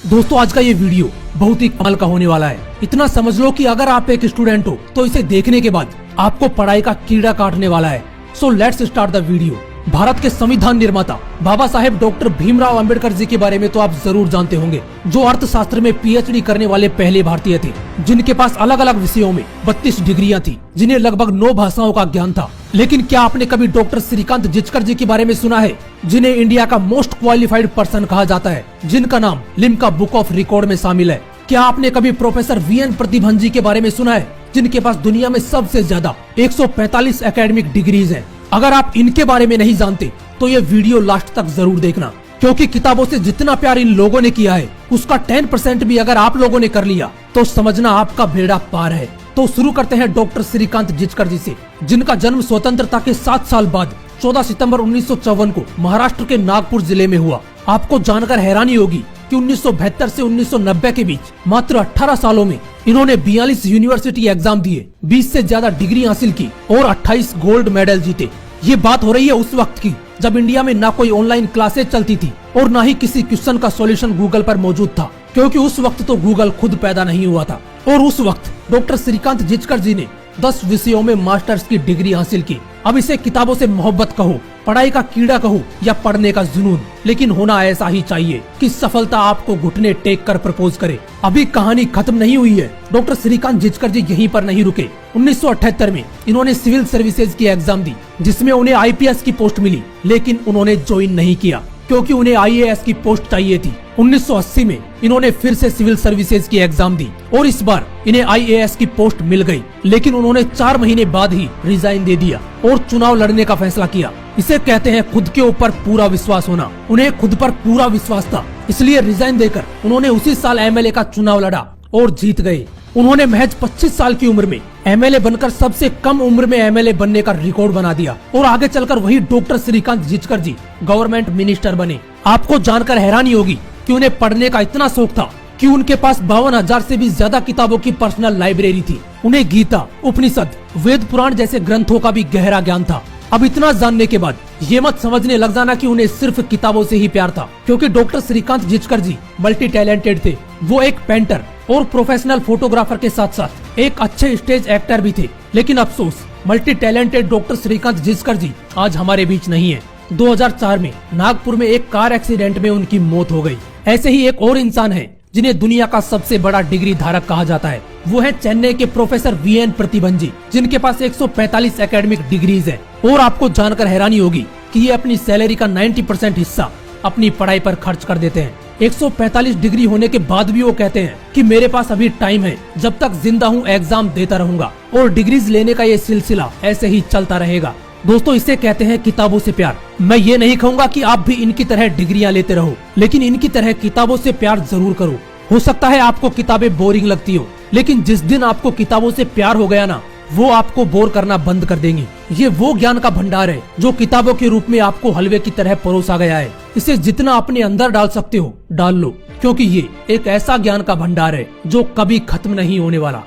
दोस्तों आज का ये वीडियो बहुत ही कमाल का होने वाला है। इतना समझ लो कि अगर आप एक स्टूडेंट हो तो इसे देखने के बाद आपको पढ़ाई का कीड़ा काटने वाला है। So let's start the video. Bharat के संविधान निर्माता बाबा साहेब डॉक्टर भीमराव अंबेडकर जी के बारे में तो आप जरूर जानते होंगे, जो अर्थशास्त्र में पीएचडी करने वाले पहले भारतीय थे, जिनके पास अलग अलग विषयों में 32 डिग्रियां थी, जिन्हें लगभग 9 भाषाओं का ज्ञान था। लेकिन क्या आपने कभी डॉक्टर श्रीकांत जिचकर जी के बारे में सुना है, जिन्हें इंडिया का मोस्ट क्वालिफाइड पर्सन कहा जाता है, जिनका नाम लिम्का बुक ऑफ रिकॉर्ड में शामिल है? क्या आपने कभी प्रोफेसर वीएन प्रतिभन जी के बारे में सुना है, जिनके पास दुनिया में सबसे ज्यादा 145 एकेडमिक डिग्रीज हैं? अगर आप इनके बारे में नहीं जानते तो ये वीडियो लास्ट तक जरूर देखना, क्योंकि किताबों से जितना प्यार इन लोगों ने किया है उसका 10% भी अगर आप लोगों ने कर लिया तो समझना आपका बेड़ा पार है। तो शुरू करते हैं डॉक्टर श्रीकांत जिचकर जी से, जिनका जन्म स्वतंत्रता के 7 साल बाद 14 सितंबर 1954 को महाराष्ट्र के नागपुर जिले में हुआ। आपको जानकर हैरानी होगी कि 1972 से 1990 के बीच मात्र 18 सालों में इन्होंने 42 यूनिवर्सिटी एग्जाम दिए, 20 से ज्यादा डिग्री हासिल की और 28 गोल्ड मेडल जीते। ये बात हो रही है उस वक्त की जब इंडिया में ना कोई ऑनलाइन क्लासेज चलती थी और ना ही किसी क्वेश्चन का सॉल्यूशन गूगल पर मौजूद था, क्योंकि उस वक्त तो गूगल खुद पैदा नहीं हुआ था। और उस वक्त डॉक्टर श्रीकांत जिचकर जी ने 10 विषयों में मास्टर्स की डिग्री हासिल की। अब इसे किताबों से मोहब्बत कहो, पढ़ाई का कीड़ा कहो या पढ़ने का जुनून, लेकिन होना ऐसा ही चाहिए कि सफलता आपको घुटने टेक कर प्रपोज करे। अभी कहानी खत्म नहीं हुई है। डॉक्टर श्रीकांत जिचकर जी यहीं पर नहीं रुके। 1978 में इन्होंने सिविल सर्विसेज की एग्जाम दी, जिसमें उन्हें आईपीएस की पोस्ट मिली, लेकिन उन्होंने ज्वाइन नहीं किया क्योंकि उन्हें आईएएस की पोस्ट चाहिए थी। 1980 में इन्होंने फिर से सिविल सर्विसेज की एग्जाम दी और इस बार इन्हें आईएएस की पोस्ट मिल गई, लेकिन उन्होंने 4 महीने बाद ही रिजाइन दे दिया और चुनाव लड़ने का फैसला किया। इसे कहते हैं खुद के ऊपर पूरा विश्वास होना। उन्हें खुद पर पूरा विश्वास था, इसलिए रिजाइन देकर उन्होंने उसी साल एमएलए का चुनाव लड़ा और जीत गए। उन्होंने महज 25 साल की उम्र में एमएलए बनकर सबसे कम उम्र में एमएलए बनने का रिकॉर्ड बना दिया और आगे चलकर वही डॉक्टर श्रीकांत जिचकर जी गवर्नमेंट मिनिस्टर बने। आपको जानकर हैरानी होगी कि उन्हें पढ़ने का इतना शौक था कि उनके पास 52,000 से भी ज्यादा किताबों की पर्सनल लाइब्रेरी थी। उन्हें गीता, उपनिषद, वेद पुराण जैसे ग्रंथों का भी गहरा ज्ञान था। अब इतना जानने के बाद ये मत समझने लग जाना कि उन्हें सिर्फ किताबों से ही प्यार था, क्योंकि डॉक्टर श्रीकांत जिचकर जी मल्टी टैलेंटेड थे। वो एक पेंटर और प्रोफेशनल फोटोग्राफर के साथ साथ एक अच्छे स्टेज एक्टर भी थे। लेकिन अफसोस, multi talented doctor Shrikant Jichkar ji आज हमारे बीच नहीं है। 2004 में नागपुर में एक कार एक्सीडेंट में उनकी मौत हो गई। ऐसे ही एक और इंसान है जिन्हें दुनिया का सबसे बड़ा डिग्री धारक कहा जाता है। वो है चेन्नई के प्रोफेसर वीएन प्रतिभन जी, जिनके पास 145 एकेडमिक डिग्रीज है। और आपको जानकर हैरानी होगी कि ये अपनी सैलरी का 90% हिस्सा अपनी पढ़ाई पर खर्च कर देते हैं। 145 डिग्री होने के बाद भी वो कहते हैं कि मेरे पास अभी टाइम है, जब तक जिंदा हूँ एग्जाम देता रहूंगा और डिग्रीज लेने का ये सिलसिला ऐसे ही चलता रहेगा। दोस्तों, इसे कहते हैं किताबों से प्यार। मैं ये नहीं कहूँगा कि आप भी इनकी तरह डिग्रियां लेते रहो, लेकिन इनकी तरह किताबों से प्यार जरूर करो। हो सकता है आपको किताबें बोरिंग लगती हो, लेकिन जिस दिन आपको किताबों से प्यार हो गया ना, वो आपको बोर करना बंद कर देंगी। ये वो ज्ञान का भंडार है जो किताबों के रूप में आपको हलवे की तरह परोसा गया है। इसे जितना अपने अंदर डाल सकते हो डाल लो, क्योंकि ये एक ऐसा ज्ञान का भंडार है जो कभी खत्म नहीं होने वाला।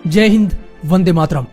जय हिंद, वंदे मातरम।